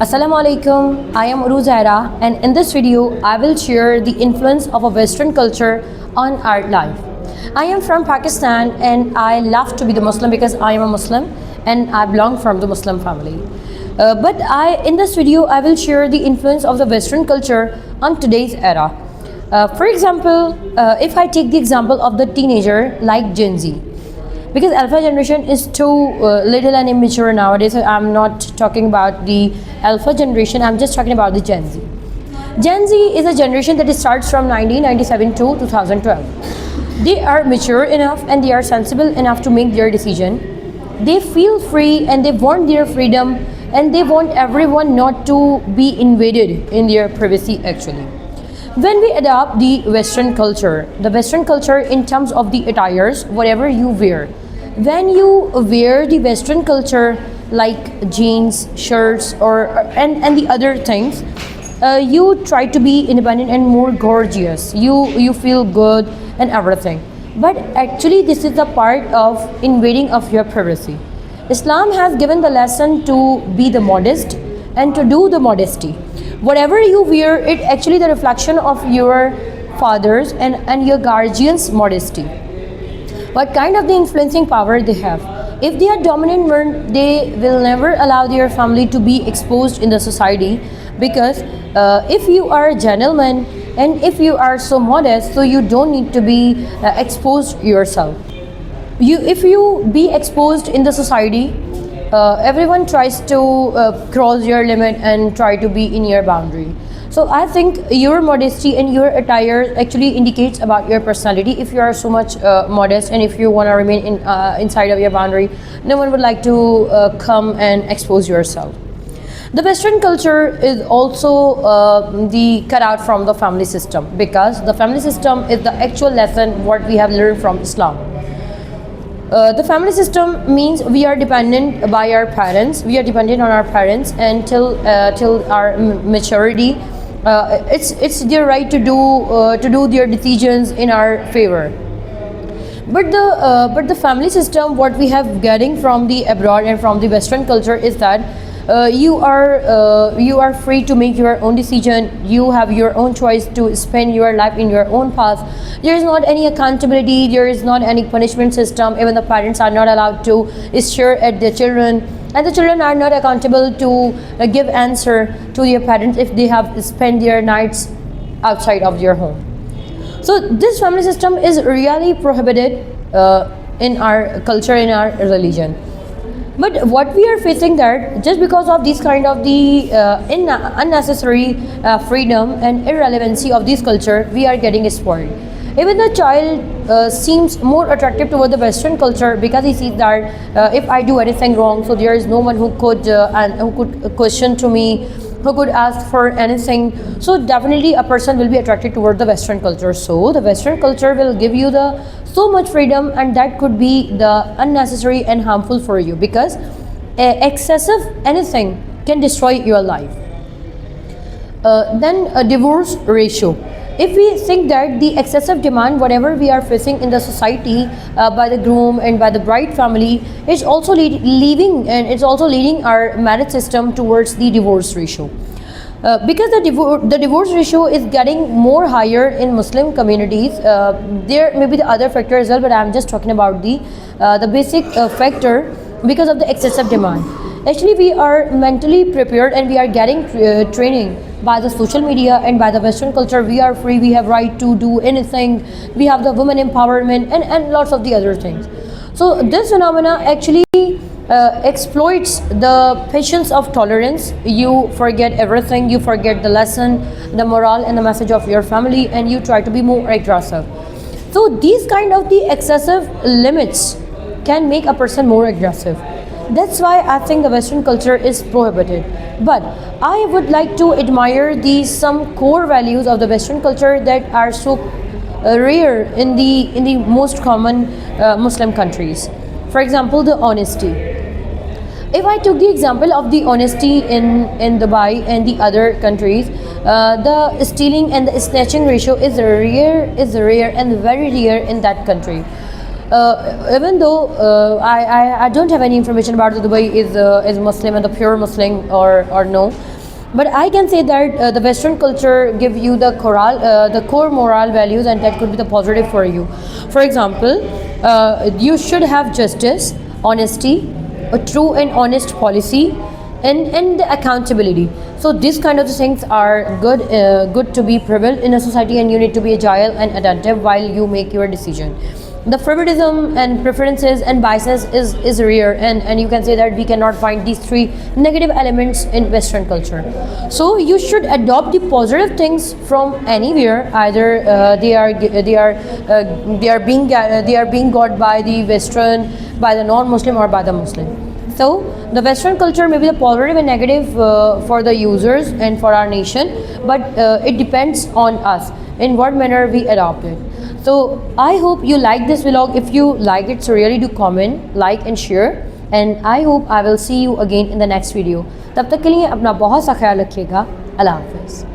Assalamu alaikum, I am Uru Zaira, and in this video I will share the influence of a Western culture on our life. I am from Pakistan and I love to be the Muslim because I am a Muslim and I belong from the Muslim family. In this video I will share the influence of the Western culture on today's era. For example, if I take the example of the teenager like Gen Z, because alpha generation is too little and immature nowadays. So I'm not talking about the alpha generation, I'm just talking about the Gen Z. Gen Z is a generation that starts from 1997 to 2012. They are mature enough and they are sensible enough to make their decision. They feel free and they want their freedom, and they want everyone not to be invaded in their privacy actually. When we adopt the Western culture in terms of the attires, whatever you wear, when you wear the Western culture like jeans, shirts, and the other things, you try to be independent and more gorgeous. You feel good and everything. But actually, this is a part of invading of your privacy. Islam has given the lesson to be the modest and to do the modesty. Whatever you wear, it actually the reflection of your fathers and your guardians' modesty. What kind of the influencing power they have? If they are dominant men, they will never allow their family to be exposed in the society, because if you are a gentleman and if you are so modest, so you don't need to be exposed yourself. If you be exposed in the society, everyone tries to cross your limit and try to be in your boundary. So I think your modesty and your attire actually indicates about your personality. If you are so much modest and if you want to remain inside of your boundary, no one would like to come and expose yourself. The Western culture is also the cut out from the family system, because the family system is the actual lesson what we have learned from Islam. The family system means we are dependent by our parents. We are dependent on our parents until till our maturity. It's their right to do their decisions in our favor. But the family system, what we have getting from the abroad and from the Western culture is that you are free to make your own decision. You have your own choice to spend your life in your own path. There is not any accountability, there is not any punishment system. Even the parents are not allowed to stare at their children, and the children are not accountable to give answer to their parents if they have spent their nights outside of their home. So this family system is really prohibited in our culture, in our religion. But what we are facing that just because of this kind of the unnecessary freedom and irrelevancy of this culture, we are getting spoiled. Even the child seems more attractive toward the Western culture because he sees that if I do anything wrong, so there is no one who could question to me, who could ask for anything. So definitely a person will be attracted toward the Western culture. So the Western culture will give you the so much freedom, and that could be the unnecessary and harmful for you, because excessive anything can destroy your life. Then a divorce ratio. If we think that the excessive demand, whatever we are facing in the society by the groom and by the bride family, is also leading our marriage system towards the divorce ratio. Because the divorce ratio is getting more higher in Muslim communities. There may be the other factor as well, but I'm just talking about the basic factor, because of the excessive demand. Actually, we are mentally prepared and we are getting training by the social media and by the Western culture. We are free, we have right to do anything, we have the women empowerment and lots of the other things. So this phenomena actually exploits the patience of tolerance. You forget everything, you forget the lesson, the moral and the message of your family, and you try to be more aggressive. So these kind of the excessive limits can make a person more aggressive. That's why I think the Western culture is prohibited. But I would like to admire some core values of the Western culture that are so rare in the most common Muslim countries. For example, the honesty. If I took the example of the honesty in Dubai and the other countries, the stealing and the snatching ratio is rare and very rare in that country. Even though I don't have any information about the Dubai is Muslim and the pure Muslim or no, But I can say that the Western culture give you the core moral values, and that could be the positive for you. For example, you should have justice, honesty, a true and honest policy, and the accountability. So these kind of things are good to be prevalent in a society, and you need to be agile and attentive while you make your decision. The favoritism and preferences and biases is rare, and you can say that we cannot find these three negative elements in Western culture. So you should adopt the positive things from anywhere. Either they are being got by the Western, by the non-Muslim, or by the Muslim. So the Western culture may be the positive and negative for the users and for our nation, but it depends on us in what manner we adopt it. So I hope you like this vlog. If you like it, so really do comment, like and share. And I hope I will see you again in the next video. तब तक के लिए अपना बहुत सा ख्याल रखिएगा. अल्लाह हाफ़िज़.